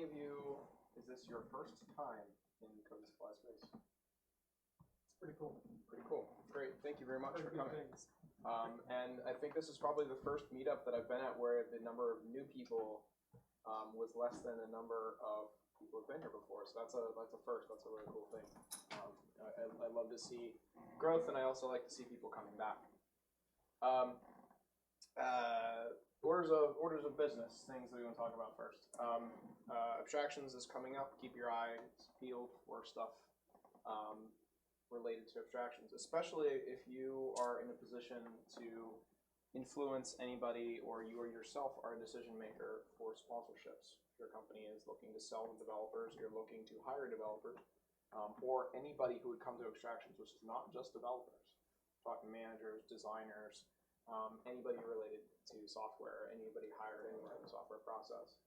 of you, is this your first time in the code supply space? It's pretty cool. Pretty cool. Great. Thank you very much for coming. Things. And I think this is probably the first meetup that I've been at where the number of new people was less than the number of people who've been here before. So that's a first. That's a really cool thing. I love to see growth, and I also like to see people coming back. Orders of business, things that we want to talk about first. Abstractions is coming up. Keep your eyes peeled for stuff related to abstractions, especially if you are in a position to influence anybody or you or yourself are a decision maker for sponsorships. If your company is looking to sell to developers, you're looking to hire developers, or anybody who would come to abstractions, which is not just developers. We're talking managers, designers, anybody related to software, anybody hired anywhere in the software process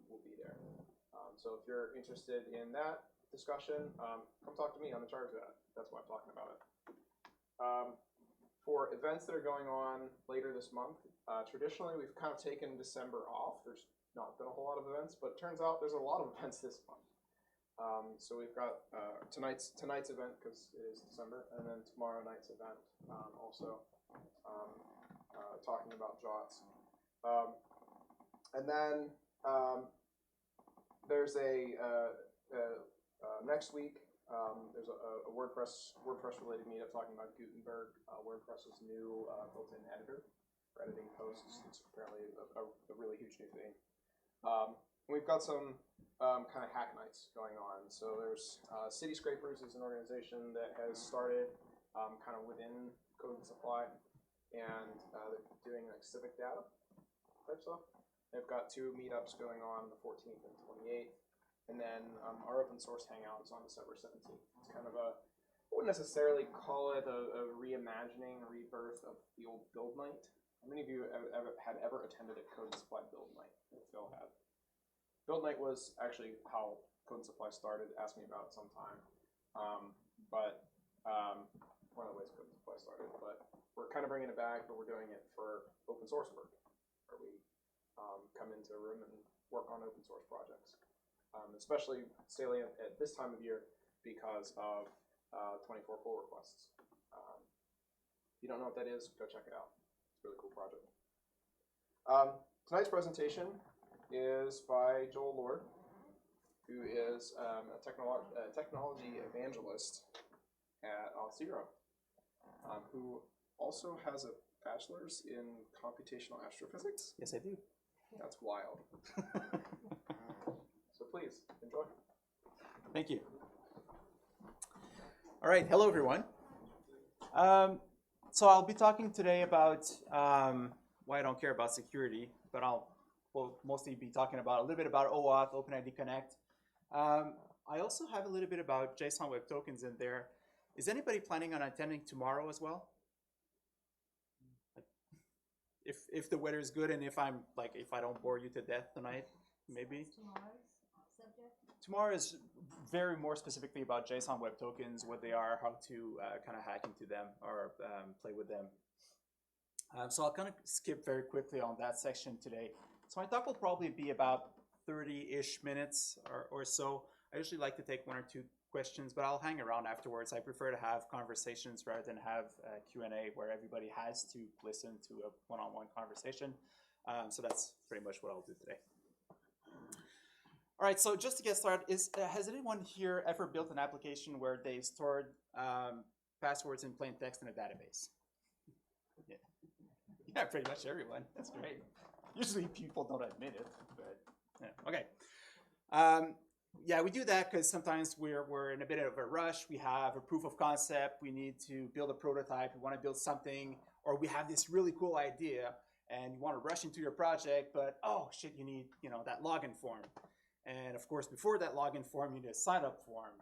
will be there. So if you're interested in that discussion, come talk to me. I'm in charge of that. That's why I'm talking about it. For events that are going on later this month, traditionally we've kind of taken December off. There's not been a whole lot of events, but it turns out there's a lot of events this month. So we've got tonight's event, because it is December, and then tomorrow night's event also talking about JOTs. And then there's next week, there's a WordPress related meetup talking about Gutenberg, WordPress's new built-in editor for editing posts. It's apparently a really huge new thing. We've got some kind of hack nights going on. So there's City Scrapers is an organization that has started kind of within Code and Supply, and they're doing like civic data type stuff. They've got 2 meetups going on the 14th and 28th. And then our open source hangout is on December 17th. It's kind of I wouldn't necessarily call it a reimagining, rebirth of the old build night. How many of you had ever attended a Code and Supply build night? Phil had. Build night was actually how Code and Supply started. Ask me about it sometime. One of the ways Code and Supply started. But we're kind of bringing it back, but we're doing it for open source work, where we come into a room and work on open source projects. Especially salient at this time of year because of 24 pull requests. If you don't know what that is, go check it out. It's a really cool project. Tonight's presentation is by Joel Lord, who is a technology evangelist at Auth Server, who also has a bachelor's in computational astrophysics. Yes, I do. That's wild. So please, enjoy. Thank you. All right, hello everyone. So I'll be talking today about why I don't care about security, but we'll mostly be talking about a little bit about OAuth, OpenID Connect. I also have a little bit about JSON Web Tokens in there. Is anybody planning on attending tomorrow as well? If the weather is good and if I don't bore you to death tonight, maybe. Tomorrow is very more specifically about JSON Web Tokens, what they are, how to kind of hack into them or play with them. So I'll kind of skip very quickly on that section today. So my talk will probably be about 30-ish minutes or so. I usually like to take 1 or 2 questions, but I'll hang around afterwards. I prefer to have conversations rather than have Q&A where everybody has to listen to a one-on-one conversation. So that's pretty much what I'll do today. All right, so just to get started, has anyone here ever built an application where they stored passwords in plain text in a database? Yeah, pretty much everyone. That's great. Usually people don't admit it, but yeah. Okay. Yeah, we do that because sometimes we're in a bit of a rush. We have a proof of concept. We need to build a prototype. We want to build something, or we have this really cool idea and you want to rush into your project, but oh shit, you need that login form. And of course, before that login form, you need a sign up form.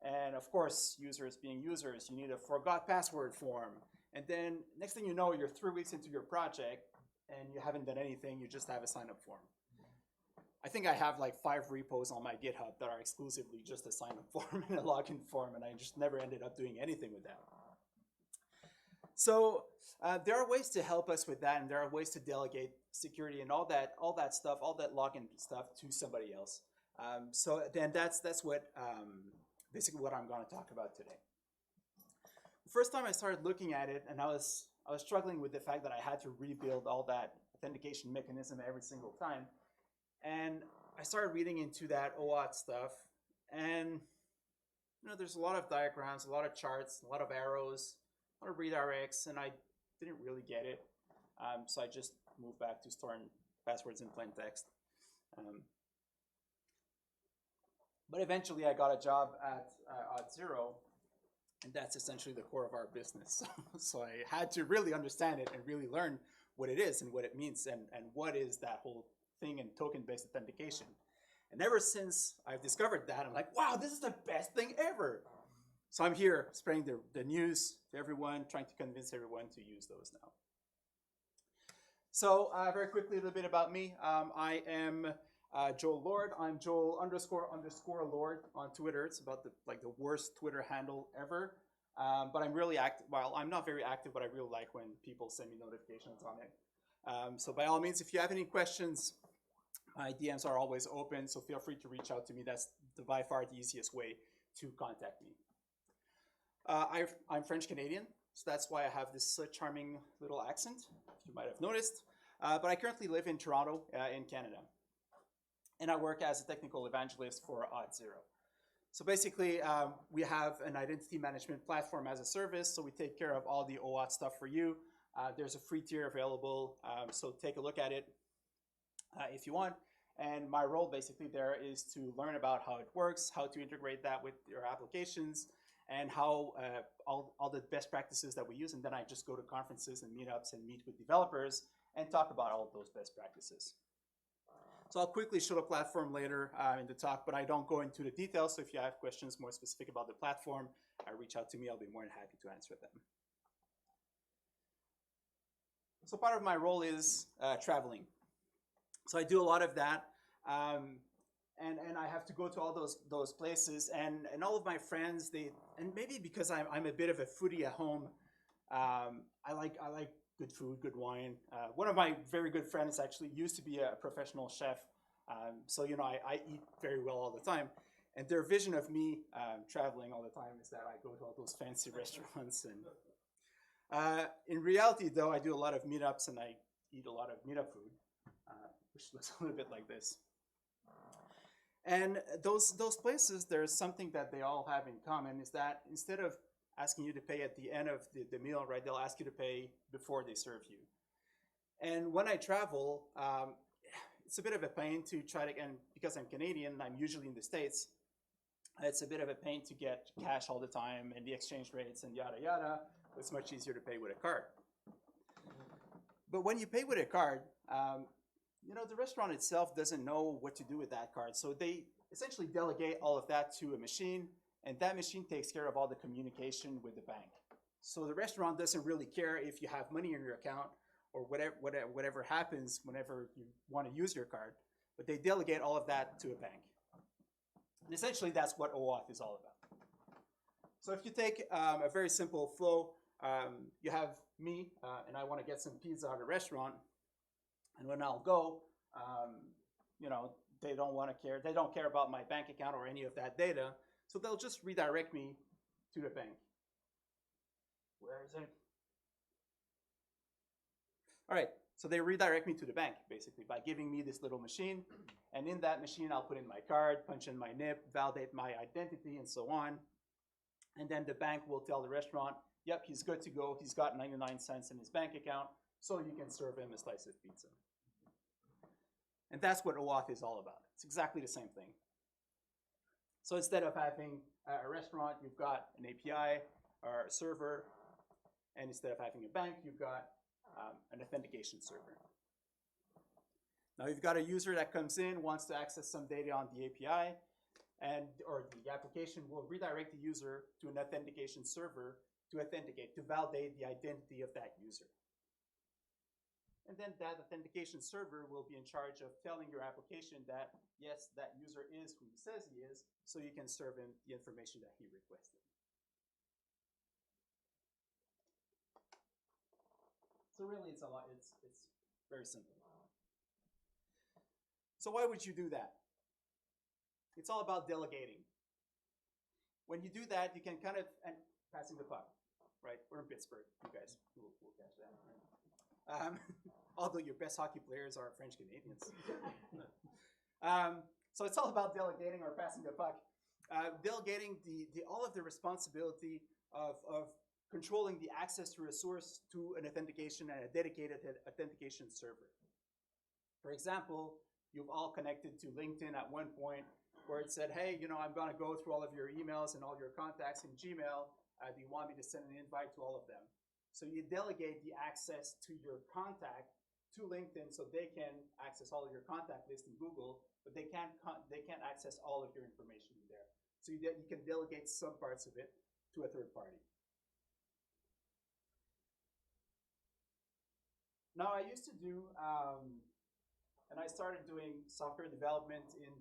And of course, users being users, you need a forgot password form. And then next thing you know, you're 3 weeks into your project and you haven't done anything. You just have a sign up form. I think I have like 5 repos on my GitHub that are exclusively just a sign up form and a login form, and I just never ended up doing anything with that. So there are ways to help us with that, and there are ways to delegate security and all that stuff, all that login stuff to somebody else. So then that's what basically what I'm going to talk about today. The first time I started looking at it, and I was struggling with the fact that I had to rebuild all that authentication mechanism every single time, and I started reading into that OAuth stuff, and there's a lot of diagrams, a lot of charts, a lot of arrows, a lot of redirects, and I didn't really get it. So I just moved back to storing passwords in plain text. But eventually I got a job at Auth0, and that's essentially the core of our business. So I had to really understand it and really learn what it is and what it means and what is that whole thing in token-based authentication. And ever since I've discovered that, I'm like, wow, this is the best thing ever. So I'm here spreading the news to everyone, trying to convince everyone to use those now. So very quickly, a little bit about me. I am Joel Lord. I'm Joel __ Lord on Twitter. It's about the worst Twitter handle ever. But I'm really active. Well, I'm not very active, but I really like when people send me notifications on it. So by all means, if you have any questions, my DMs are always open, so feel free to reach out to me. That's by far the easiest way to contact me. I'm French Canadian, so that's why I have this charming little accent, if you might have noticed. But I currently live in Toronto, in Canada. And I work as a technical evangelist for Auth0. So basically, we have an identity management platform as a service, so we take care of all the OAuth stuff for you. There's a free tier available, so take a look at it if you want. And my role basically there is to learn about how it works, how to integrate that with your applications, and how all the best practices that we use. And then I just go to conferences and meetups and meet with developers and talk about all of those best practices. So I'll quickly show the platform later in the talk, but I don't go into the details. So if you have questions more specific about the platform, reach out to me. I'll be more than happy to answer them. So part of my role is traveling. So I do a lot of that, and I have to go to all those places. And all of my friends, and maybe because I'm a bit of a foodie at home, I like good food, good wine. One of my very good friends actually used to be a professional chef, so I eat very well all the time. And their vision of me traveling all the time is that I go to all those fancy restaurants. And in reality, though, I do a lot of meetups and I eat a lot of meetup food, which looks a little bit like this. And those places, there's something that they all have in common, is that instead of asking you to pay at the end of the meal, right, they'll ask you to pay before they serve you. And when I travel, it's a bit of a pain to try to, and because I'm Canadian, I'm usually in the States, it's a bit of a pain to get cash all the time and the exchange rates and yada yada. It's much easier to pay with a card. But when you pay with a card, the restaurant itself doesn't know what to do with that card. So they essentially delegate all of that to a machine, and that machine takes care of all the communication with the bank. So the restaurant doesn't really care if you have money in your account or whatever happens whenever you want to use your card, but they delegate all of that to a bank. And essentially, that's what OAuth is all about. So if you take a very simple flow, you have me, and I want to get some pizza at a restaurant, and when I'll go, they don't want to care. They don't care about my bank account or any of that data, so they'll just redirect me to the bank. Where is it? All right, so they redirect me to the bank, basically, by giving me this little machine. And in that machine, I'll put in my card, punch in my NIP, validate my identity, and so on. And then the bank will tell the restaurant, yep, he's good to go. He's got 99 cents in his bank account, so you can serve him a slice of pizza. And that's what OAuth is all about. It's exactly the same thing. So instead of having a restaurant, you've got an API or a server. And instead of having a bank, you've got an authentication server. Now you've got a user that comes in, wants to access some data on the API, or the application will redirect the user to an authentication server to authenticate, to validate the identity of that user. And then that authentication server will be in charge of telling your application that, yes, that user is who he says he is, so you can serve him the information that he requested. So really, it's very simple. So why would you do that? it's all about delegating. When you do that, you can kind of, and passing the puck, right? We're in Pittsburgh, you guys will catch that. Right? Although your best hockey players are French Canadians. So it's all about delegating or passing the puck. Delegating all of the responsibility of controlling the access to a source to an authentication and a dedicated authentication server. For example, you've all connected to LinkedIn at one point where it said, hey, I'm going to go through all of your emails and all your contacts in Gmail. Do you want me to send an invite to all of them? So you delegate the access to your contact to LinkedIn so they can access all of your contact list in Google, but they can't access all of your information in there. So you can delegate some parts of it to a third party. Now I used to do, and I started doing software development in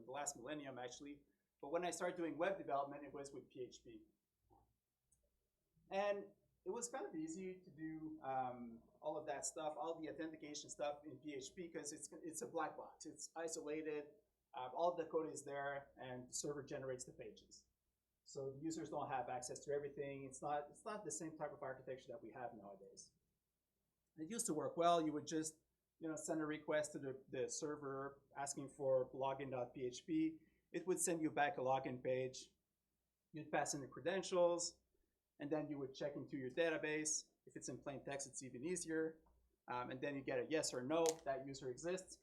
the last millennium actually, but when I started doing web development, it was with PHP. And it was kind of easy to do all of that stuff, all the authentication stuff in PHP because it's a black box. It's isolated. All of the code is there, and the server generates the pages. So the users don't have access to everything. It's not the same type of architecture that we have nowadays. It used to work well. You would just send a request to the server asking for login.php. It would send you back a login page. You'd pass in the credentials, and then you would check into your database. If it's in plain text, it's even easier. And then you get a yes or no, that user exists.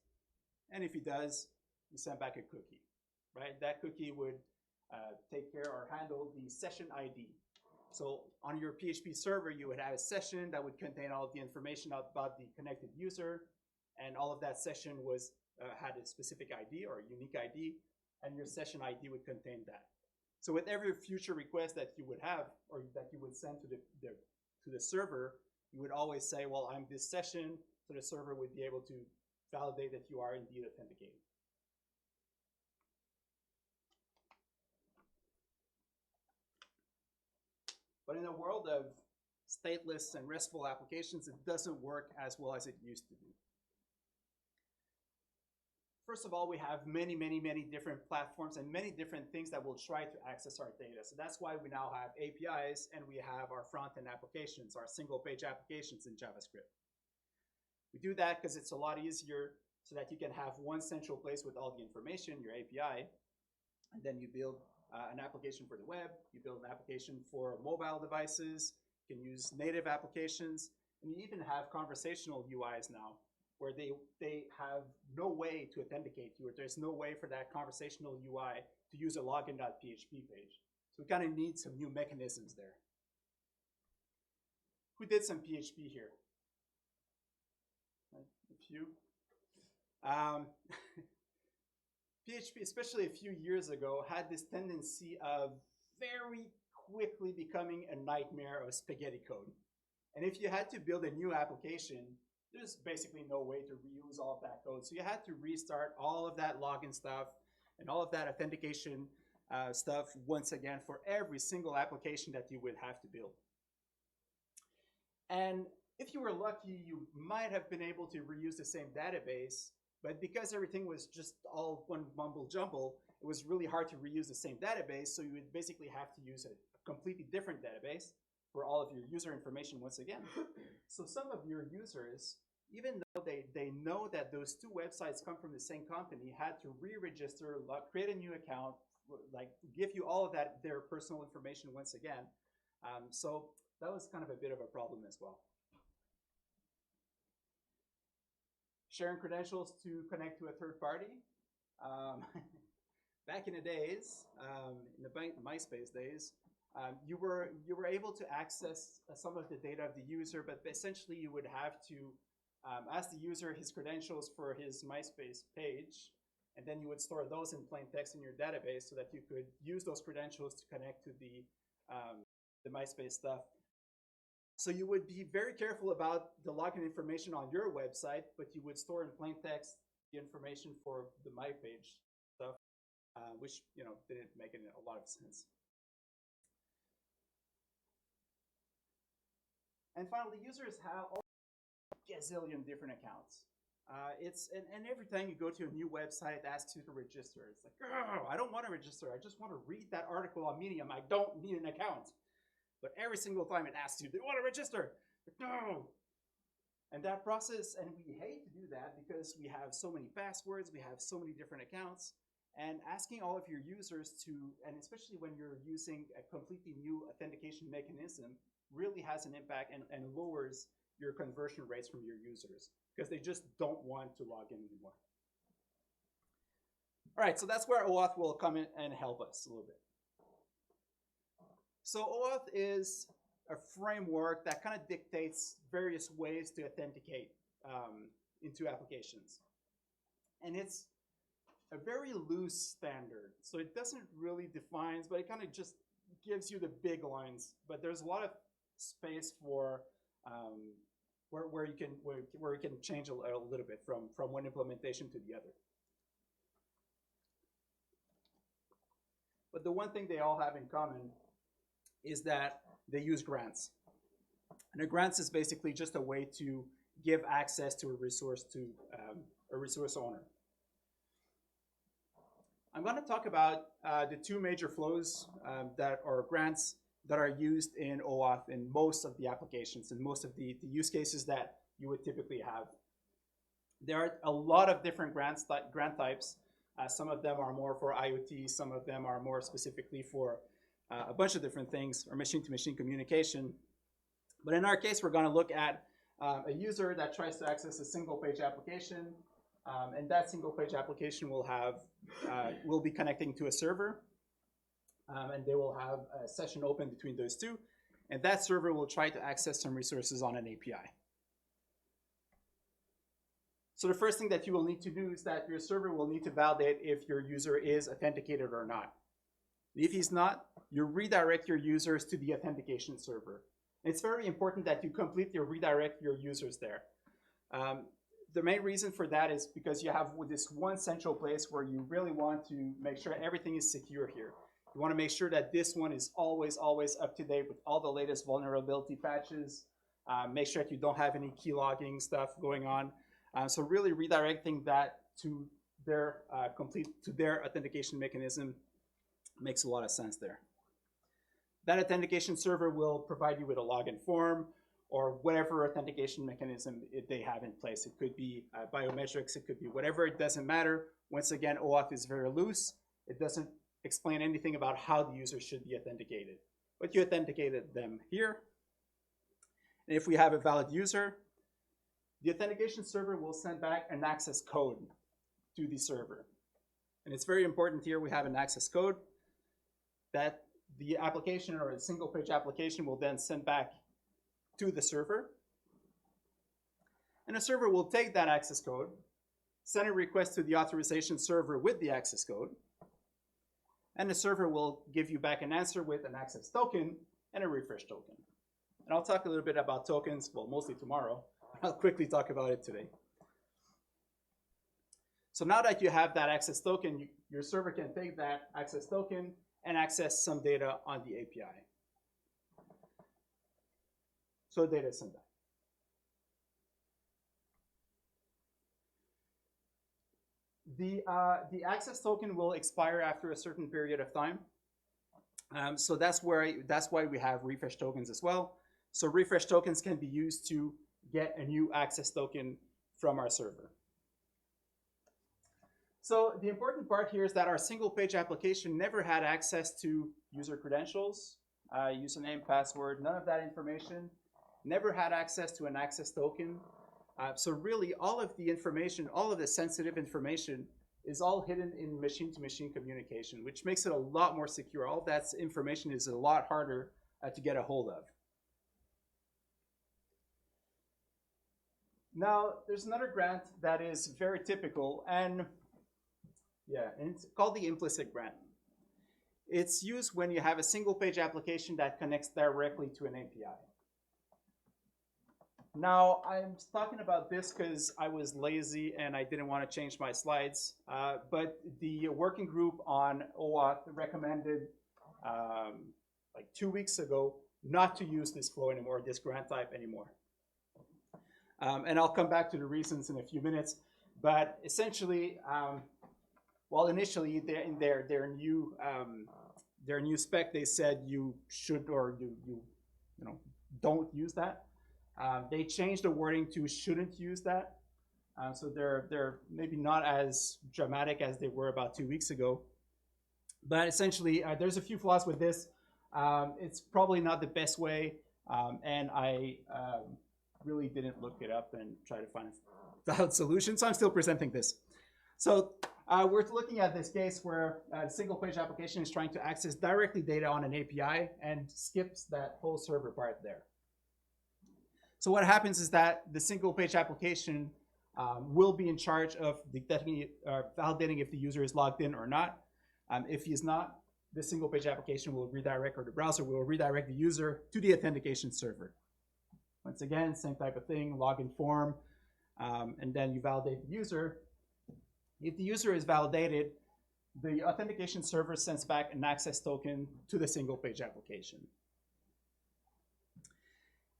And if he does, you send back a cookie, right? That cookie would take care or handle the session ID. So on your PHP server, you would have a session that would contain all of the information about the connected user, and all of that session was had a specific ID or a unique ID, and your session ID would contain that. So with every future request that you would have or that you would send to the server, you would always say, well, I'm this session, so the server would be able to validate that you are indeed authenticated. But in a world of stateless and RESTful applications, it doesn't work as well as it used to do. First of all, we have many, many, many different platforms and many different things that will try to access our data. So that's why we now have APIs and we have our front-end applications, our single-page applications in JavaScript. We do that because it's a lot easier so that you can have one central place with all the information, your API, and then you build an application for the web, you build an application for mobile devices, you can use native applications, and you even have conversational UIs now where they have no way to authenticate you, or there's no way for that conversational UI to use a login.php page. So we kind of need some new mechanisms there. Who did some PHP here? A few. PHP, especially a few years ago, had this tendency of very quickly becoming a nightmare of spaghetti code. And if you had to build a new application, there's basically no way to reuse all of that code. So you had to restart all of that login stuff and all of that authentication stuff once again for every single application that you would have to build. And if you were lucky, you might have been able to reuse the same database, but because everything was just all one mumble jumble, it was really hard to reuse the same database, so you would basically have to use a completely different database for all of your user information once again. So some of your users, even though they know that those two websites come from the same company, had to re-register, create a new account, like give you all of their personal information once again. So that was kind of a bit of a problem as well. Sharing credentials to connect to a third party. Back in the days, in the MySpace days, you were able to access some of the data of the user, but essentially you would have to ask the user his credentials for his MySpace page, and then you would store those in plain text in your database so that you could use those credentials to connect to the MySpace stuff. So you would be very careful about the login information on your website, but you would store in plain text the information for the MyPage stuff, which didn't make a lot of sense. And finally, users have a gazillion different accounts. And every time you go to a new website, it asks you to register. It's like, oh, I don't want to register. I just want to read that article on Medium. I don't need an account. But every single time it asks you, do you want to register? No. And that process, and we hate to do that because we have so many passwords, we have so many different accounts, and asking all of your users to, and especially when you're using a completely new authentication mechanism, really has an impact and lowers your conversion rates from your users because they just don't want to log in anymore. All right, so that's where OAuth will come in and help us a little bit. So OAuth is a framework that kind of dictates various ways to authenticate into applications. And it's a very loose standard. So it doesn't really define, but it kind of just gives you the big lines. But there's a lot of space for where you can change a little bit from one implementation to the other. But the one thing they all have in common is that they use grants. And a grant is basically just a way to give access to a resource to a resource owner. I'm going to talk about the two major flows that are grants that are used in OAuth in most of the applications and most of the use cases that you would typically have. There are a lot of different grant types. Some of them are more for IoT, some of them are more specifically for a bunch of different things, or machine-to-machine communication. But in our case, we're going to look at a user that tries to access a single-page application, and that single-page application will be connecting to a server, and they will have a session open between those two, and that server will try to access some resources on an API. So the first thing that you will need to do is that your server will need to validate if your user is authenticated or not. If he's not, you redirect your users to the authentication server. It's very important that you completely redirect your users there. The main reason for that is because you have this one central place where you really want to make sure everything is secure here. You want to make sure that this one is always up to date with all the latest vulnerability patches. Make sure that you don't have any keylogging stuff going on. So really redirecting that to their authentication mechanism makes a lot of sense there. That authentication server will provide you with a login form or whatever authentication mechanism they have in place. It could be biometrics, it could be whatever, it doesn't matter. Once again, OAuth is very loose. It doesn't explain anything about how the user should be authenticated. But you authenticated them here. And if we have a valid user, the authentication server will send back an access code to the server. And it's very important here we have an access code that the application or a single page application will then send back to the server. And the server will take that access code, send a request to the authorization server with the access code, and the server will give you back an answer with an access token and a refresh token. And I'll talk a little bit about tokens, well, mostly tomorrow. I'll quickly talk about it today. So now that you have that access token, your server can take that access token and access some data on the API. So data is sent back. The access token will expire after a certain period of time. So that's why we have refresh tokens as well. So refresh tokens can be used to get a new access token from our server. So the important part here is that our single page application never had access to user credentials, username, password, none of that information, never had access to an access token. So really all of the information, all of the sensitive information is all hidden in machine-to-machine communication, which makes it a lot more secure. All that information is a lot harder to get a hold of. Now, there's another grant that is very typical, and it's called the implicit grant. It's used when you have a single page application that connects directly to an API. Now, I'm talking about this because I was lazy and I didn't want to change my slides, but the working group on OAuth recommended like 2 weeks ago not to use this flow anymore, this grant type anymore. And I'll come back to the reasons in a few minutes. But essentially, well, initially in their new spec, they said you should or you don't use that. They changed the wording to shouldn't use that. So they're maybe not as dramatic as they were about 2 weeks ago. But essentially, there's a few flaws with this. It's probably not the best way, and I really didn't look it up and try to find a valid solution, so I'm still presenting this. So we're looking at this case where a single-page application is trying to access directly data on an API and skips that whole server part there. So what happens is that the single-page application will be in charge of validating if the user is logged in or not. If he's not, the single-page application will redirect, or the browser will redirect the user to the authentication server. Once again, same type of thing, login form, and then you validate the user. If the user is validated, the authentication server sends back an access token to the single-page application.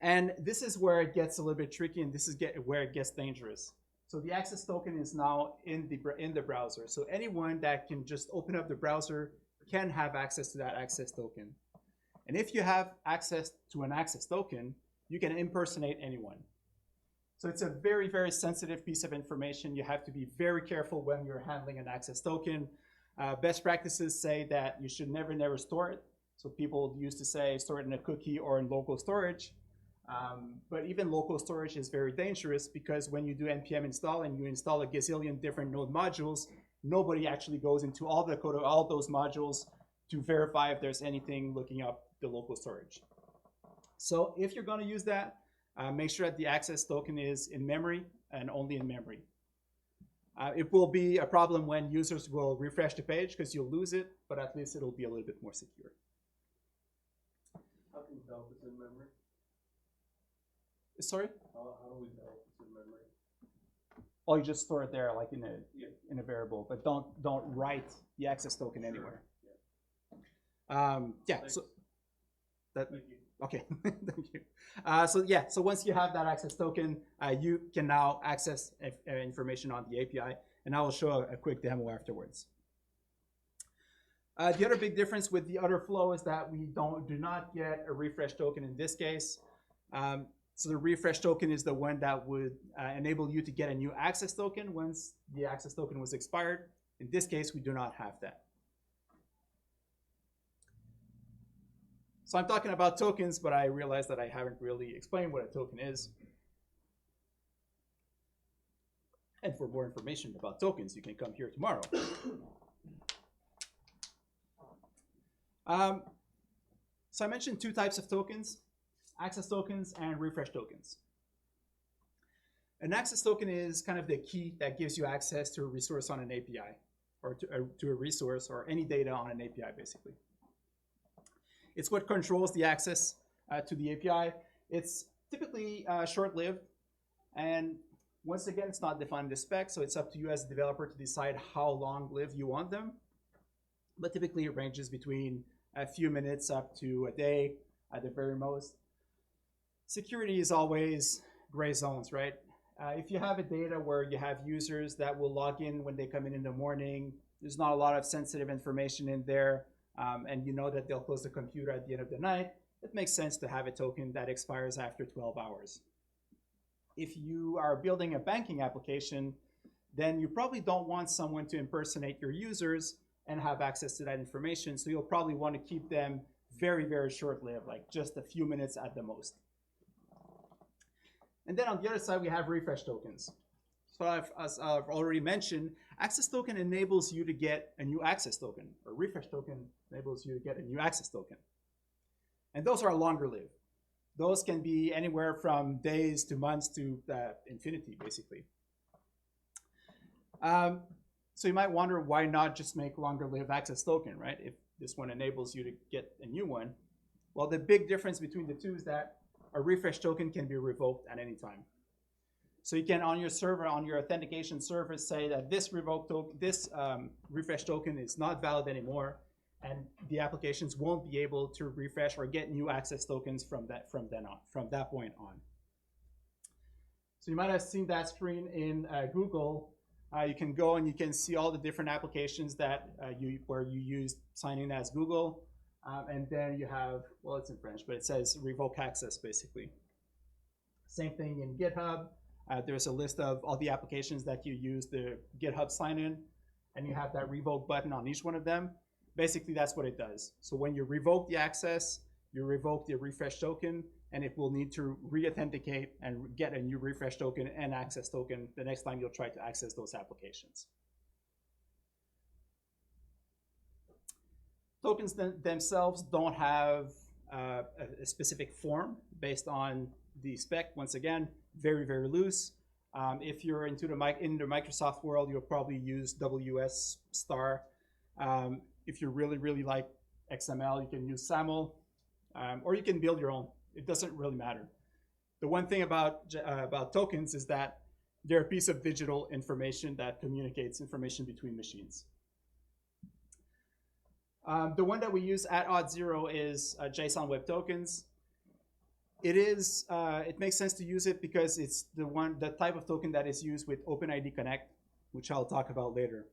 And this is where it gets a little bit tricky, and this is where it gets dangerous. So the access token is now in the browser. So anyone that can just open up the browser can have access to that access token. And if you have access to an access token, you can impersonate anyone. So it's a very, very sensitive piece of information. You have to be very careful when you're handling an access token. Best practices say that you should never store it. So people used to say store it in a cookie or in local storage. But even local storage is very dangerous because when you do npm install and you install a gazillion different node modules, nobody actually goes into all the code of all those modules to verify if there's anything looking up the local storage. So if you're going to use that, make sure that the access token is in memory and only in memory. It will be a problem when users will refresh the page because you'll lose it, but at least it'll be a little bit more secure. How can you tell if it's in memory? Sorry? How do we tell if it's in memory? Oh, you just store it there, like in a variable, but don't write the access token anywhere. Yeah. So that. Thank you. Okay. Thank you. So once you have that access token, you can now access information on the API, and I will show a quick demo afterwards. The other big difference with the other flow is that we do not get a refresh token in this case. So the refresh token is the one that would enable you to get a new access token once the access token was expired. In this case, we do not have that. So I'm talking about tokens, but I realize that I haven't really explained what a token is. And for more information about tokens, you can come here tomorrow. So I mentioned two types of tokens: access tokens and refresh tokens. An access token is kind of the key that gives you access to a resource on an API, or to a resource or any data on an API, basically. It's what controls the access to the API. It's typically short-lived, and once again, it's not defined in the spec, so it's up to you as a developer to decide how long-lived you want them. But typically, it ranges between a few minutes up to a day at the very most. Security is always gray zones, right? If you have a data where you have users that will log in when they come in the morning, there's not a lot of sensitive information in there, and you know that they'll close the computer at the end of the night, it makes sense to have a token that expires after 12 hours. If you are building a banking application, then you probably don't want someone to impersonate your users and have access to that information, so you'll probably want to keep them very, very short-lived, like just a few minutes at the most. And then on the other side, we have refresh tokens. So as I've already mentioned, access token enables you to get a new access token, or refresh token enables you to get a new access token. And those are longer lived. Those can be anywhere from days to months to infinity, basically. So you might wonder, why not just make longer lived access token, right? If this one enables you to get a new one. Well, the big difference between the two is that a refresh token can be revoked at any time. So you can, on your server, on your authentication server, say that this refresh token is not valid anymore, and the applications won't be able to refresh or get new access tokens from that point on. So you might have seen that screen in Google. You can go and you can see all the different applications that where you use sign in as Google. And then you have, well, it's in French, but it says revoke access, basically. Same thing in GitHub. There's a list of all the applications that you use the GitHub sign-in, and you have that revoke button on each one of them. Basically, that's what it does. So when you revoke the access, you revoke the refresh token, and it will need to re-authenticate and get a new refresh token and access token the next time you'll try to access those applications. Tokens themselves don't have a specific form based on the spec. Once again, very, very loose. If you're in the Microsoft world, you'll probably use WS star. If you really, really like XML, you can use SAML, or you can build your own. It doesn't really matter. The one thing about tokens is that they're a piece of digital information that communicates information between machines. The one that we use at Auth0 is JSON Web Tokens. It makes sense to use it because it's the type of token that is used with OpenID Connect, which I'll talk about later.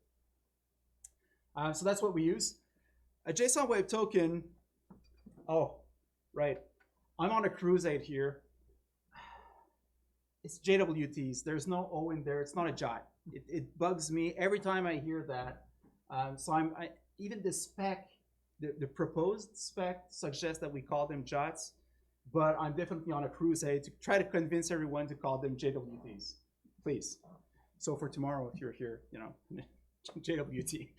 So that's what we use. A JSON Web Token, oh, right. I'm on a crusade here. It's JWTs. There's no O in there. It's not a JOT. It bugs me every time I hear that. So even the spec, the proposed spec suggests that we call them JOTs, but I'm definitely on a crusade to try to convince everyone to call them JWTs, please. So for tomorrow, if you're here, you know, JWT.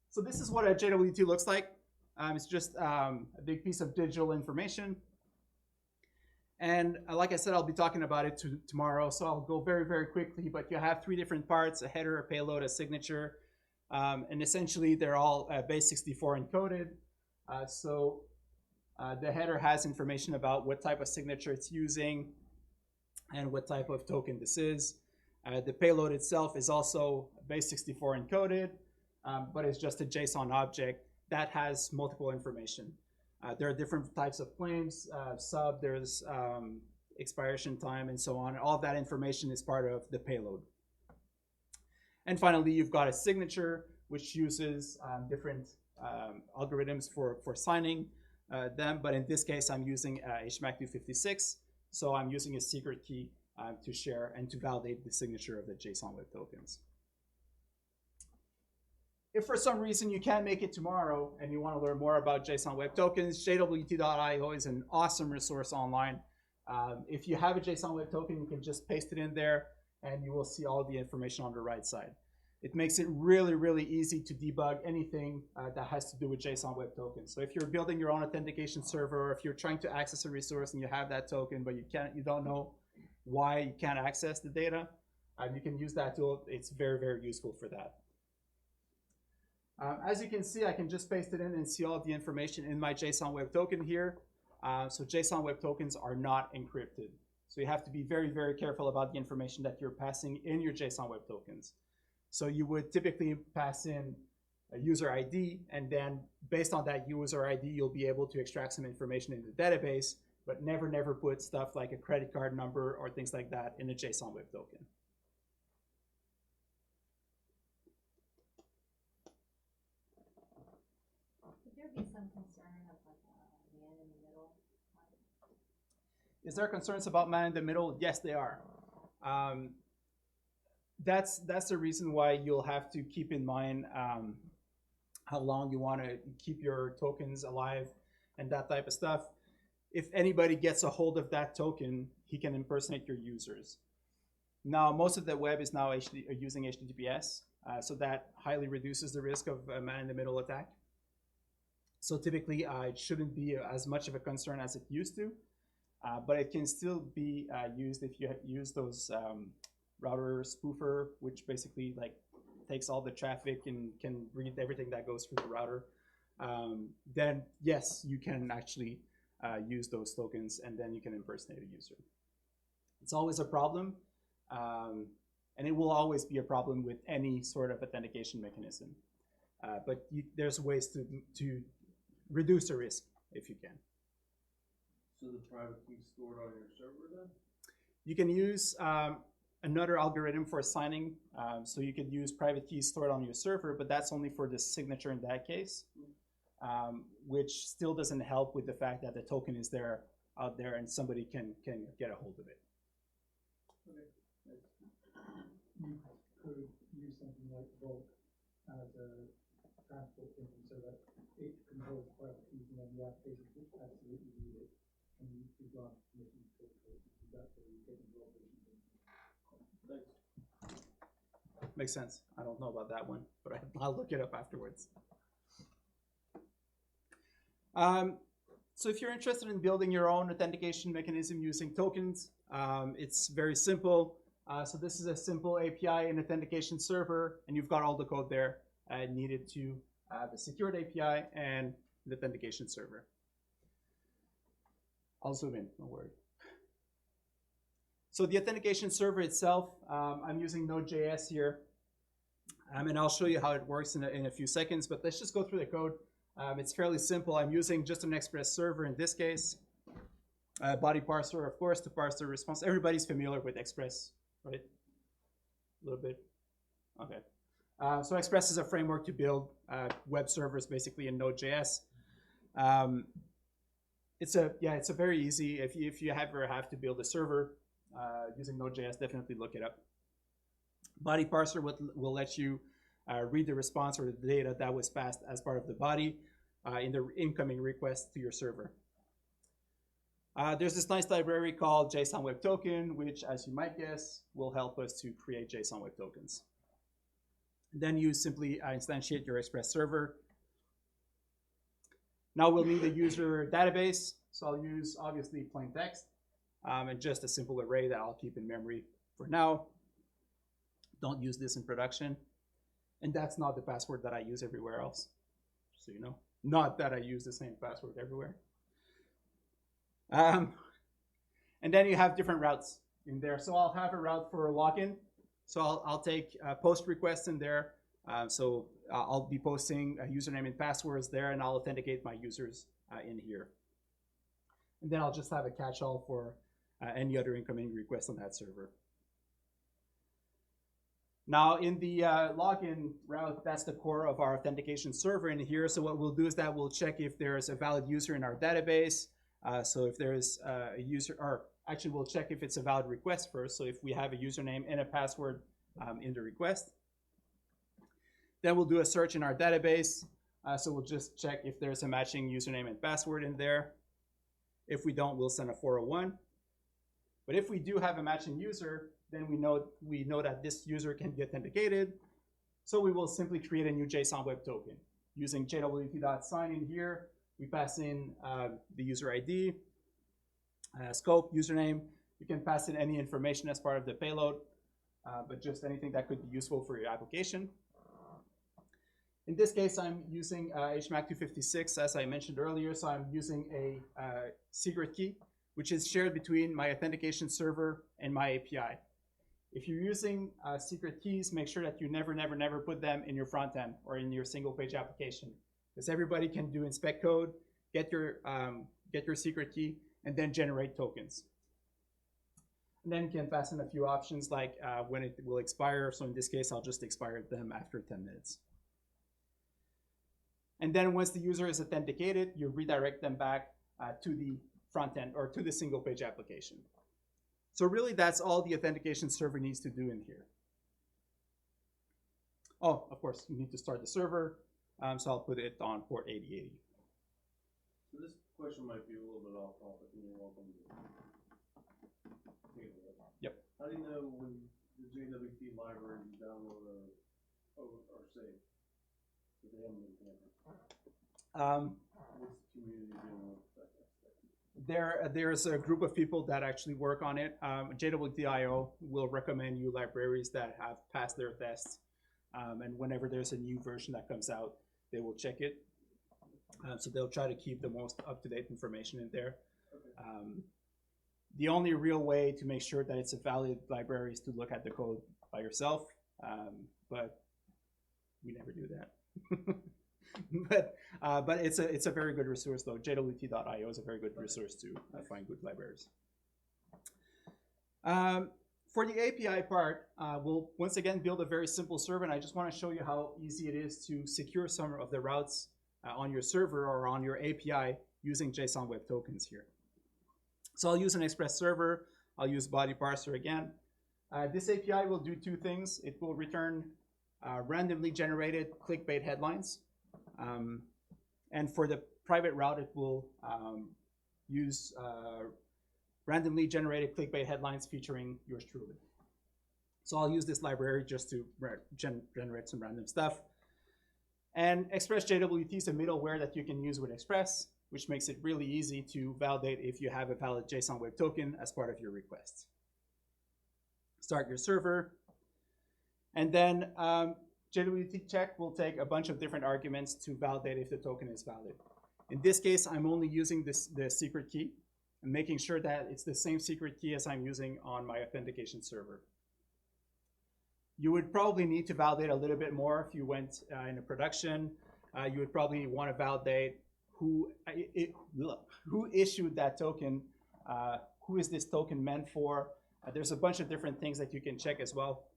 So this is what a JWT looks like. It's just a big piece of digital information. And like I said, I'll be talking about it tomorrow, so I'll go very, very quickly. But you have three different parts: a header, a payload, a signature. And essentially, they're all base64 encoded. The header has information about what type of signature it's using and what type of token this is. The payload itself is also base64 encoded, but it's just a JSON object that has multiple information. There are different types of claims, there's expiration time, and so on. All of that information is part of the payload. And finally, you've got a signature, which uses different algorithms for signing them. But in this case, I'm using HMAC 256. So I'm using a secret key to share and to validate the signature of the JSON Web Tokens. If for some reason you can't make it tomorrow and you want to learn more about JSON Web Tokens, jwt.io is an awesome resource online. If you have a JSON Web Token, you can just paste it in there and you will see all the information on the right side. It makes it really, really easy to debug anything that has to do with JSON Web Tokens. So if you're building your own authentication server, or if you're trying to access a resource and you have that token, but you don't know why you can't access the data, you can use that tool. It's very, very useful for that. As you can see, I can just paste it in and see all of the information in my JSON Web Token here. So JSON Web Tokens are not encrypted. So you have to be very, very careful about the information that you're passing in your JSON Web Tokens. So you would typically pass in a user ID, and then based on that user ID, you'll be able to extract some information in the database, but never put stuff like a credit card number or things like that in a JSON Web Token. Would there be some concern of like a man in the middle? Is there concerns about man in the middle? Yes, they are. That's the reason why you'll have to keep in mind how long you want to keep your tokens alive and that type of stuff. If anybody gets a hold of that token, he can impersonate your users. Now, most of the web is now using HTTPS, so that highly reduces the risk of a man-in-the-middle attack. So typically, it shouldn't be as much of a concern as it used to, but it can still be used if you use those router spoofer, which basically like takes all the traffic and can read everything that goes through the router. Then yes, you can actually use those tokens, and then you can impersonate a user. It's always a problem, and it will always be a problem with any sort of authentication mechanism. But there's ways to reduce the risk if you can. So the private key stored on your server then? You can use another algorithm for signing. So you could use private keys stored on your server, but that's only for the signature in that case, which still doesn't help with the fact that the token is there out there and somebody can get a hold of it. You could use something like Vault as a transport system so that it controls private keys, and then the applications which absolutely need it can be granted permission to talk to it. That's where you get into operations. Makes sense. I don't know about that one, but I'll look it up afterwards. So if you're interested in building your own authentication mechanism using tokens, it's very simple. So this is a simple API and authentication server, and you've got all the code there needed to have a secured API and an authentication server. I'll zoom in, don't worry. So the authentication server itself, I'm using Node.js here, and I'll show you how it works in a few seconds, but let's just go through the code. It's fairly simple. I'm using just an Express server in this case. Body parser, of course, to parse the response. Everybody's familiar with Express, right? A little bit. Okay. So Express is a framework to build web servers, basically in Node.js. It's a very easy. If you ever have to build a server using Node.js, definitely look it up. Body parser will let you read the response or the data that was passed as part of the body in the incoming request to your server. There's this nice library called JSON Web Token, which, as you might guess, will help us to create JSON Web Tokens. And then you simply instantiate your Express server. Now we'll need a user database, so I'll use, obviously, plain text and just a simple array that I'll keep in memory for now. Don't use this in production. And that's not the password that I use everywhere else, so you know. Not that I use the same password everywhere. And then you have different routes in there. So I'll have a route for login. So I'll take post requests in there. So I'll be posting a username and passwords there, and I'll authenticate my users in here. And then I'll just have a catch-all for any other incoming requests on that server. Now in the login route, that's the core of our authentication server in here. So what we'll do is that we'll check if there's a valid user in our database. So if there's a user, or actually we'll check if it's a valid request first. So if we have a username and a password in the request, then we'll do a search in our database. So we'll just check if there's a matching username and password in there. If we don't, we'll send a 401. But if we do have a matching user, then we know that this user can be authenticated. So we will simply create a new JSON Web Token using jwt.sign in here. We pass in the user ID, scope, username. You can pass in any information as part of the payload, but just anything that could be useful for your application. In this case, I'm using HMAC 256, as I mentioned earlier. So I'm using a secret key, which is shared between my authentication server and my API. If you're using secret keys, make sure that you never put them in your front end or in your single page application, because everybody can do inspect code, get your secret key, and then generate tokens. And then you can pass in a few options like when it will expire. So in this case, I'll just expire them after 10 minutes. And then once the user is authenticated, you redirect them back to the front end or to the single page application. So really, that's all the authentication server needs to do in here. Oh, of course, you need to start the server. So I'll put it on port 8080. So this question might be a little bit off topic, and you're welcome to take it. Yep. How do you know when the JWT library you download or save that they haven't been tampered? What's the community doing with that? There's a group of people that actually work on it. JWT.io will recommend you libraries that have passed their tests. And whenever there's a new version that comes out, they will check it. So they'll try to keep the most up-to-date information in there. Okay. The only real way to make sure that it's a valid library is to look at the code by yourself. But we never do that. But it's a very good resource though. JWT.io is a very good resource to find good libraries. For the API part, we'll once again build a very simple server, and I just want to show you how easy it is to secure some of the routes on your server or on your API using JSON Web Tokens here. So I'll use an Express server. I'll use body parser again. This API will do two things. It will return randomly generated clickbait headlines. And for the private route, it will use randomly generated clickbait headlines featuring yours truly. So I'll use this library just to generate some random stuff. And Express JWT is a middleware that you can use with Express, which makes it really easy to validate if you have a valid JSON Web Token as part of your request. Start your server, and then JWT check will take a bunch of different arguments to validate if the token is valid. In this case, I'm only using the secret key and making sure that it's the same secret key as I'm using on my authentication server. You would probably need to validate a little bit more if you went into production. You would probably want to validate who issued that token, who is this token meant for. There's a bunch of different things that you can check as well.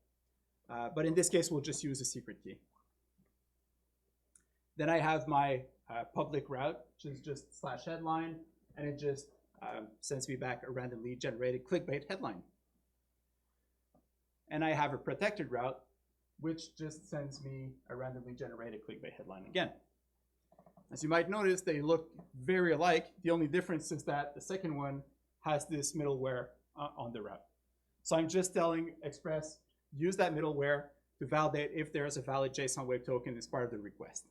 But in this case, we'll just use a secret key. Then I have my public route, which is just /headline, and it just sends me back a randomly generated clickbait headline. And I have a protected route, which just sends me a randomly generated clickbait headline again. As you might notice, they look very alike. The only difference is that the second one has this middleware on the route. So I'm just telling Express, use that middleware to validate if there is a valid JSON Web Token as part of the request.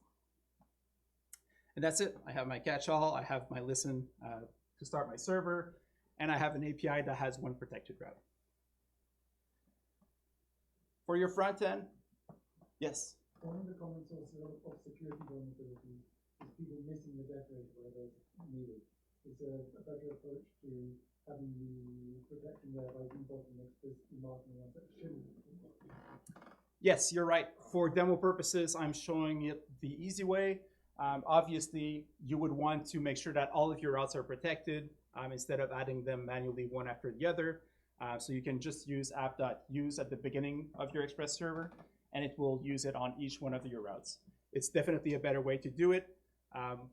And that's it. I have my catch-all, I have my listen to start my server, and I have an API that has one protected route. For your front end, yes? One of the common sources of security vulnerability is people missing the decorator where they're needed. Is there a better approach to having the protection there by default and explicitly marking ones that shouldn't? Yes, you're right. For demo purposes, I'm showing it the easy way. Obviously, you would want to make sure that all of your routes are protected instead of adding them manually one after the other. So you can just use app.use at the beginning of your Express server, and it will use it on each one of your routes. It's definitely a better way to do it.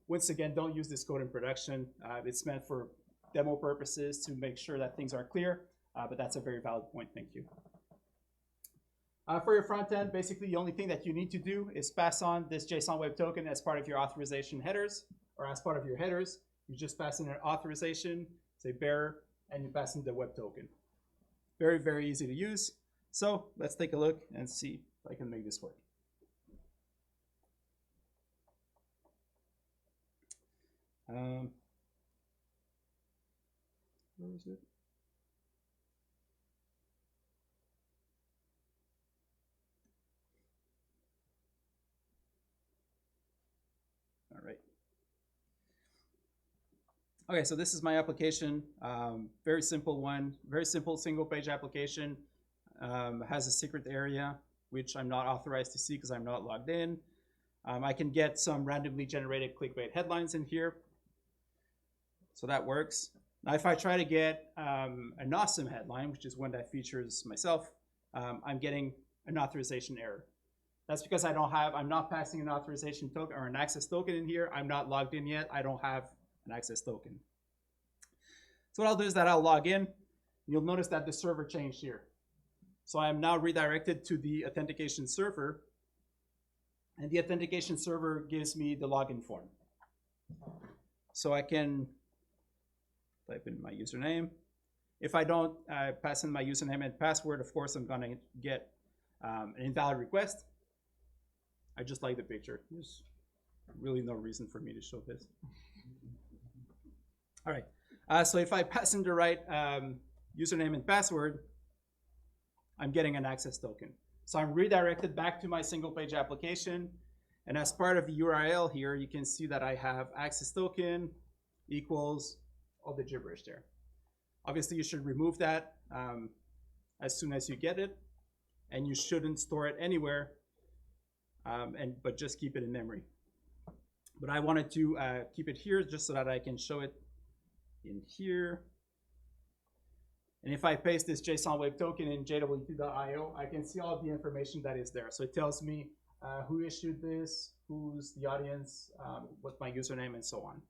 Once again, don't use this code in production. It's meant for demo purposes to make sure that things are clear, but that's a very valid point. Thank you. For your front end, basically the only thing that you need to do is pass on this JSON Web Token as part of your authorization headers, or as part of your headers. You just pass in an authorization, say bearer, and you pass in the web token. Very, very easy to use. So let's take a look and see if I can make this work. Where is it? All right. Okay, so this is my application. Very simple one, very simple single page application. Has a secret area, which I'm not authorized to see because I'm not logged in. I can get some randomly generated clickbait headlines in here. So that works. Now, if I try to get an awesome headline, which is one that features myself, I'm getting an authorization error. That's because I'm not passing an authorization token or an access token in here. I'm not logged in yet. I don't have an access token. So what I'll do is that I'll log in. You'll notice that the server changed here. So I am now redirected to the authentication server, and the authentication server gives me the login form. So I can type in my username. If I don't pass in my username and password, of course, I'm gonna get an invalid request. I just like the picture. There's really no reason for me to show this. All right, so if I pass in the right username and password, I'm getting an access token. So I'm redirected back to my single page application. And as part of the URL here, you can see that I have access token equals all the gibberish there. Obviously, you should remove that as soon as you get it. And you shouldn't store it anywhere, but just keep it in memory. But I wanted to keep it here just so that I can show it in here. And if I paste this JSON Web Token in jw2.io, I can see all of the information that is there. So it tells me who issued this, who's the audience, what's my username, and so on.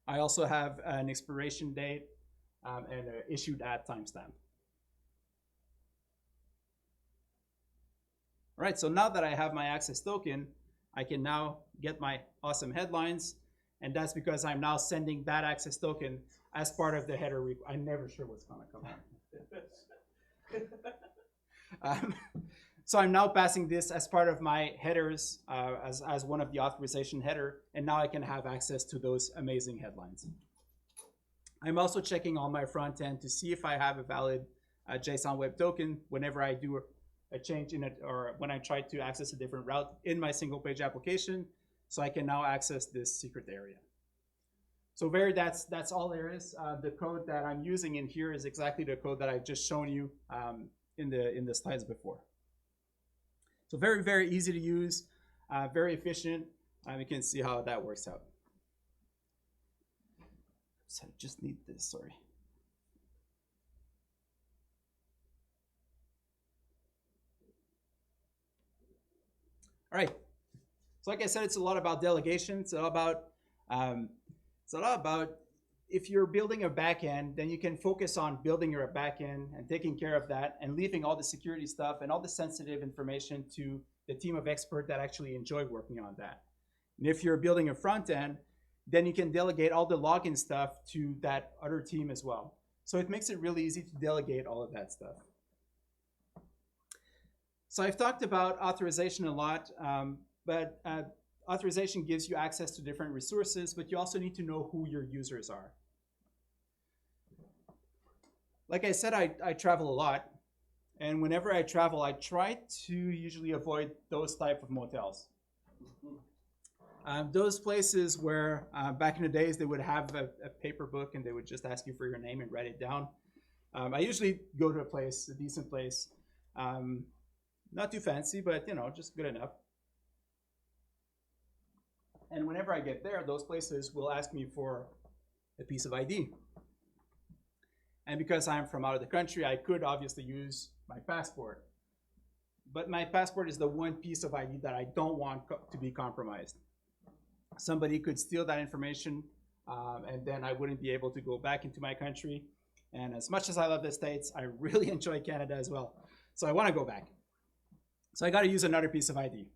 I also have an expiration date and an issued at timestamp. All right, so now that I have my access token, I can now get my awesome headlines, and that's because I'm now sending that access token as part of the header. I'm never sure what's gonna come out. So I'm now passing this as part of my headers as one of the authorization header, and now I can have access to those amazing headlines. I'm also checking on my front end to see if I have a valid JSON Web Token whenever I do a change in it, or when I try to access a different route in my single page application, so I can now access this secret area. So that's all there is. The code that I'm using in here is exactly the code that I've just shown you in the slides before. So very, very easy to use, very efficient. You can see how that works out. So I just need this, sorry. All right. So like I said, it's a lot about delegation. It's a lot about if you're building a backend, then you can focus on building your backend and taking care of that and leaving all the security stuff and all the sensitive information to the team of experts that actually enjoy working on that. And if you're building a front end, then you can delegate all the login stuff to that other team as well. So it makes it really easy to delegate all of that stuff. So I've talked about authorization a lot, but authorization gives you access to different resources, but you also need to know who your users are. Like I said, I travel a lot, and whenever I travel, I try to usually avoid those type of motels. Those places where back in the days they would have a paper book and they would just ask you for your name and write it down. I usually go to a decent place, not too fancy, but just good enough. And whenever I get there, those places will ask me for a piece of ID. And because I'm from out of the country, I could obviously use my passport. But my passport is the one piece of ID that I don't want to be compromised. Somebody could steal that information, and then I wouldn't be able to go back into my country. And as much as I love the States, I really enjoy Canada as well. So I want to go back. So I got to use another piece of ID.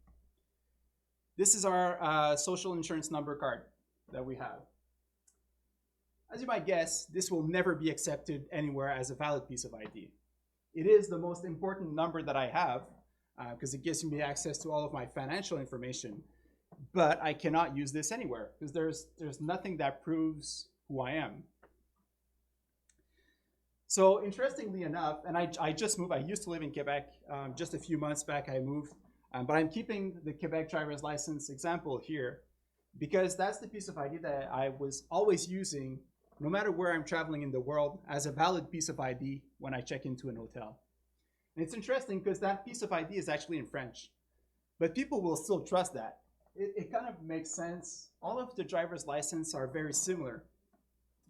This is our social insurance number card that we have. As you might guess, this will never be accepted anywhere as a valid piece of ID. It is the most important number that I have because it gives me access to all of my financial information, but I cannot use this anywhere because there's nothing that proves who I am. So interestingly enough, and I just moved, I used to live in Quebec. Just a few months back I moved, but I'm keeping the Quebec driver's license example here because that's the piece of ID that I was always using no matter where I'm traveling in the world as a valid piece of ID when I check into an hotel. And it's interesting because that piece of ID is actually in French, but people will still trust that. It kind of makes sense. All of the driver's license are very similar.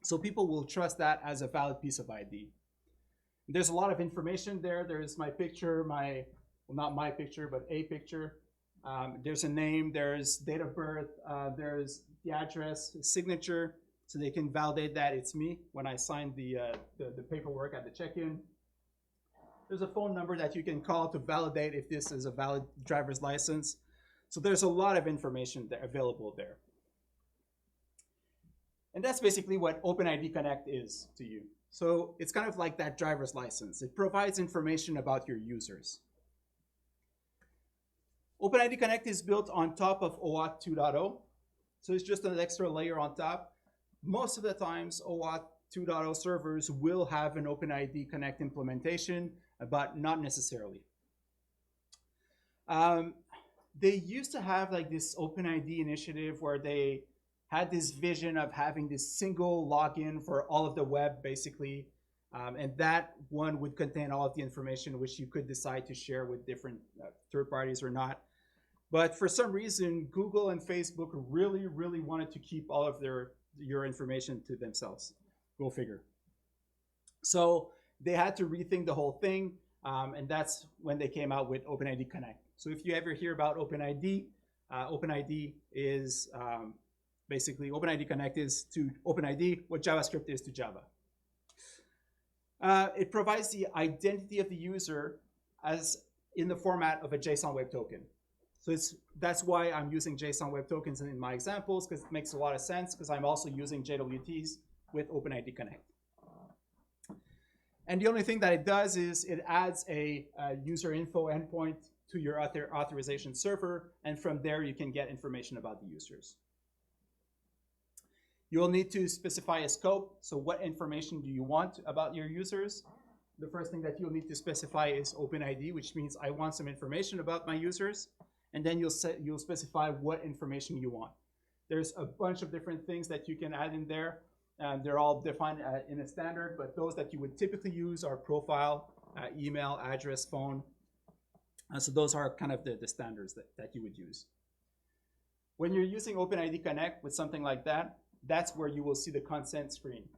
So people will trust that as a valid piece of ID. There's a lot of information there. There's my picture, well, not my picture, but a picture. There's a name, there's date of birth, there's the address, signature, so they can validate that it's me when I signed the paperwork at the check-in. There's a phone number that you can call to validate if this is a valid driver's license. So there's a lot of information there available there. And that's basically what OpenID Connect is to you. So it's kind of like that driver's license. It provides information about your users. OpenID Connect is built on top of OAuth 2.0. So it's just an extra layer on top. Most of the times, OAuth 2.0 servers will have an OpenID Connect implementation, but not necessarily. They used to have like this OpenID initiative where they had this vision of having this single login for all of the web, basically. And that one would contain all of the information which you could decide to share with different third parties or not. But for some reason, Google and Facebook really, really wanted to keep all of your information to themselves. Go figure. So they had to rethink the whole thing, and that's when they came out with OpenID Connect. So if you ever hear about OpenID, OpenID is basically OpenID Connect is to OpenID what JavaScript is to Java. It provides the identity of the user as in the format of a JSON Web Token. So that's why I'm using JSON Web Tokens in my examples, because it makes a lot of sense, because I'm also using JWTs with OpenID Connect. And the only thing that it does is it adds a user info endpoint to your authorization server, and from there you can get information about the users. You will need to specify a scope. So what information do you want about your users? The first thing that you'll need to specify is OpenID, which means I want some information about my users. And then you'll specify what information you want. There's a bunch of different things that you can add in there. They're all defined in a standard, but those that you would typically use are profile, email, address, phone. So those are kind of the standards that you would use. When you're using OpenID Connect with something like that, that's where you will see the consent screen.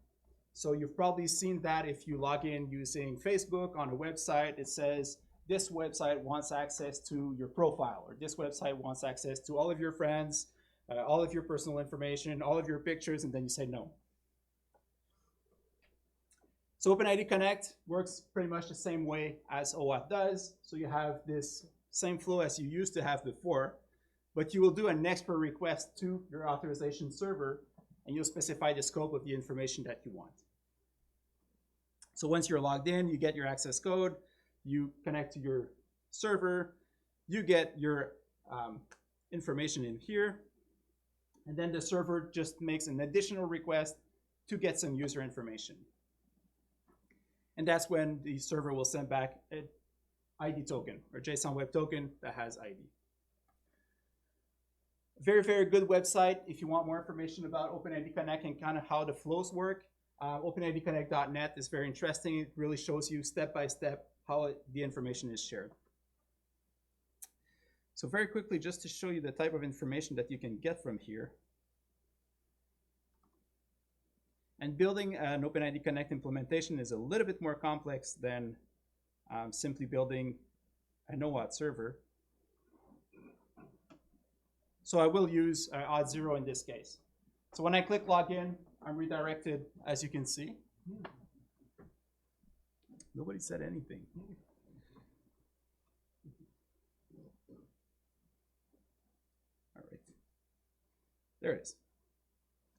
So you've probably seen that if you log in using Facebook on a website, it says this website wants access to your profile, or this website wants access to all of your friends, all of your personal information, all of your pictures, and then you say no. So OpenID Connect works pretty much the same way as OAuth does. So you have this same flow as you used to have before, but you will do an expert request to your authorization server, and you'll specify the scope of the information that you want. So once you're logged in, you get your access code, you connect to your server, you get your information in here, and then the server just makes an additional request to get some user information. And that's when the server will send back an ID token, or JSON Web Token that has ID. Very, very good website if you want more information about OpenID Connect and kind of how the flows work. OpenIDConnect.net is very interesting. It really shows you step by step how the information is shared. So very quickly, just to show you the type of information that you can get from here. And building an OpenID Connect implementation is a little bit more complex than simply building an OAuth server. So I will use Auth0 in this case. So when I click login, I'm redirected, as you can see. Nobody said anything. All right. There it is.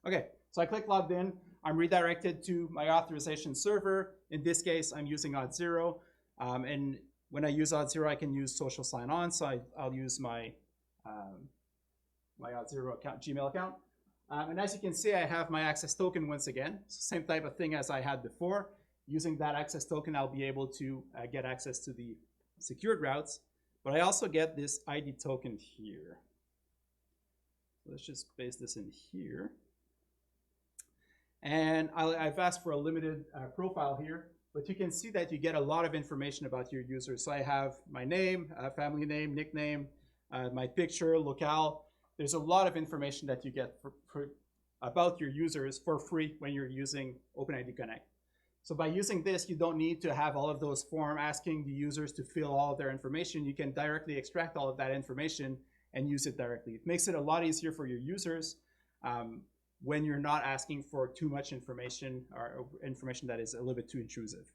Okay, so I click logged in. I'm redirected to my authorization server. In this case, I'm using Auth0. And when I use Auth0, I can use social sign-on. So I'll use my Auth0 account, Gmail account. And as you can see, I have my access token once again. Same type of thing as I had before. Using that access token, I'll be able to get access to the secured routes. But I also get this ID token here. Let's just paste this in here. And I've asked for a limited profile here, but you can see that you get a lot of information about your users. So I have my name, family name, nickname, my picture, locale. There's a lot of information that you get about your users for free when you're using OpenID Connect. So by using this, you don't need to have all of those forms asking the users to fill all of their information. You can directly extract all of that information and use it directly. It makes it a lot easier for your users when you're not asking for too much information or information that is a little bit too intrusive.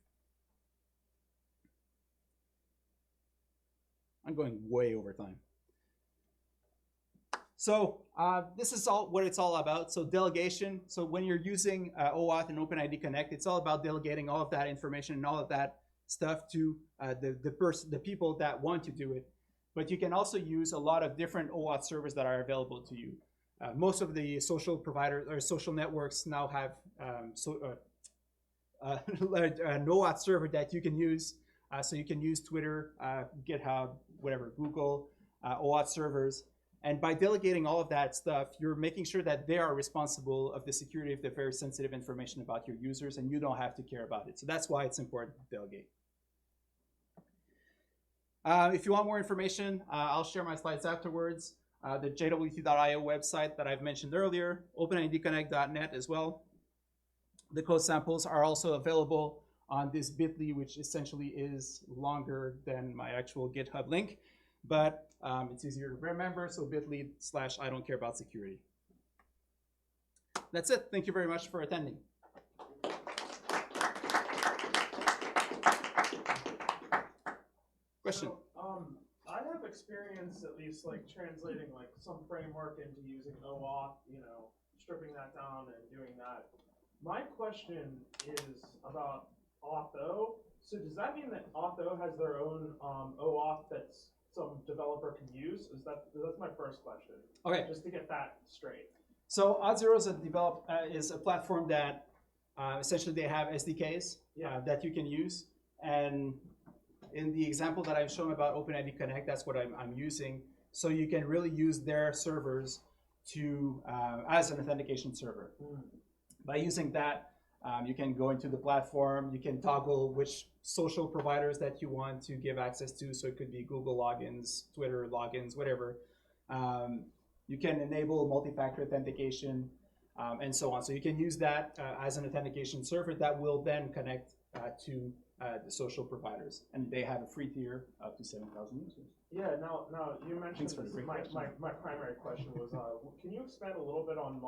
I'm going way over time. So this is what it's all about. So delegation. So when you're using OAuth and OpenID Connect, it's all about delegating all of that information and all of that stuff to the people that want to do it. But you can also use a lot of different OAuth servers that are available to you. Most of the social providers or social networks now have an OAuth server that you can use. So you can use Twitter, GitHub, whatever, Google, OAuth servers. And by delegating all of that stuff, you're making sure that they are responsible of the security of the very sensitive information about your users, and you don't have to care about it. So that's why it's important to delegate. If you want more information, I'll share my slides afterwards. The jwt.io website that I've mentioned earlier, openidconnect.net as well. The code samples are also available on this bit.ly, which essentially is longer than my actual GitHub link, but it's easier to remember, so bit.ly/I don't care about security. That's it. Thank you very much for attending. Question? So, I have experience at least like translating like some framework into using OAuth, you know, stripping that down and doing that. My question is about Auth. So does that mean that Auth has their own OAuth that some developer can use? That's my first question. Okay. Just to get that straight. So Auth0 is a platform that essentially they have SDKs that you can use. And in the example that I've shown about OpenID Connect, that's what I'm using. So you can really use their servers to as an authentication server. By using that, you can go into the platform. You can toggle which social providers that you want to give access to. So it could be Google logins, Twitter logins, whatever. You can enable multi-factor authentication and so on. So you can use that as an authentication server that will then connect to the social providers. And they have a free tier up to 7,000 users. Yeah, now you mentioned for the this, great question. my primary question was, can you expand a little bit on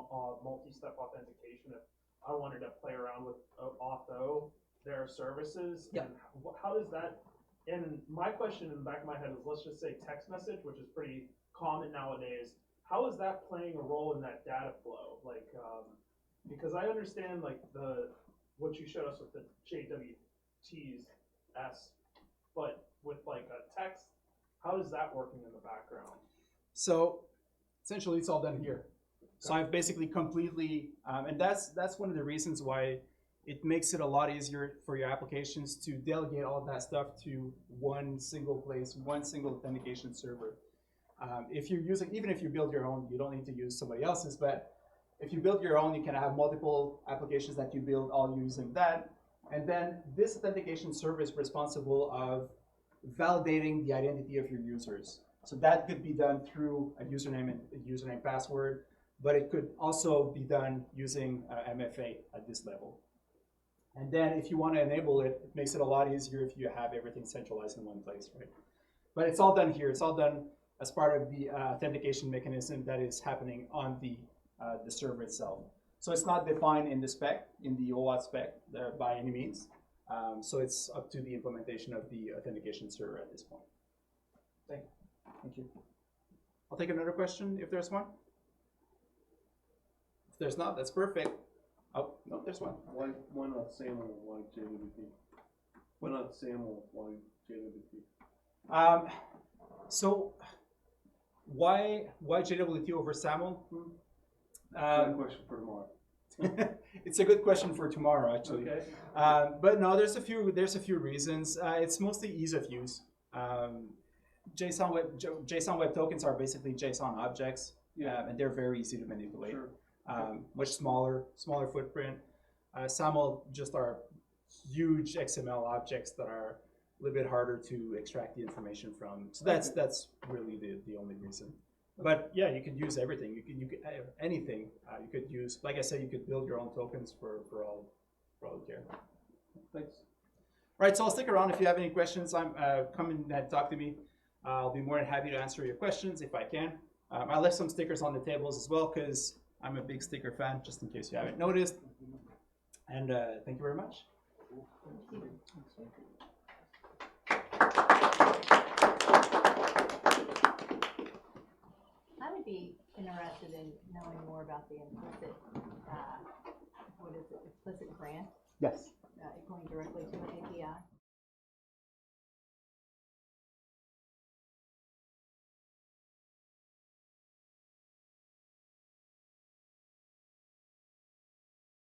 multi-step authentication if I wanted to play around with Auth, their services? Yeah. And how does that, and my question in the back of my head is, let's just say text message, which is pretty common nowadays. How is that playing a role in that data flow? Like, because I understand like what you showed us with the JWTs, but with like a text, how is that working in the background? So essentially it's all done here. So I've basically completely, and that's one of the reasons why it makes it a lot easier for your applications to delegate all of that stuff to one single place, one single authentication server. If you're using, even if you build your own, you don't need to use somebody else's, but if you build your own, you can have multiple applications that you build all using that. And then this authentication server is responsible of validating the identity of your users. So that could be done through a username and a username password, but it could also be done using MFA at this level. And then if you want to enable it, it makes it a lot easier if you have everything centralized in one place, right? But it's all done here. It's all done as part of the authentication mechanism that is happening on the server itself. So it's not defined in the spec, in the OAuth spec by any means. So it's up to the implementation of the authentication server at this point. Thank you. Thank you. I'll take another question if there's one. If there's not, that's perfect. Oh, no, there's one. Why not SAML? Why JWT? Why not SAML? Why JWT? So why JWT over SAML? That's a question for tomorrow. It's a good question for tomorrow, actually. Okay. But no, there's a few reasons. It's mostly ease of use. JSON web tokens are basically JSON objects, and they're very easy to manipulate. Sure. Much smaller footprint. SAML just are huge XML objects that are a little bit harder to extract the information from. So that's really the only reason. But yeah, you could use everything. You could anything. You could use, like I said, you could build your own tokens for all you care. Thanks. Right, so I'll stick around if you have any questions. Come and talk to me. I'll be more than happy to answer your questions if I can. I left some stickers on the tables as well because I'm a big sticker fan, just in case you haven't noticed. And thank you very much. I would be interested in knowing more about the implicit, what is it, implicit grant? Yes.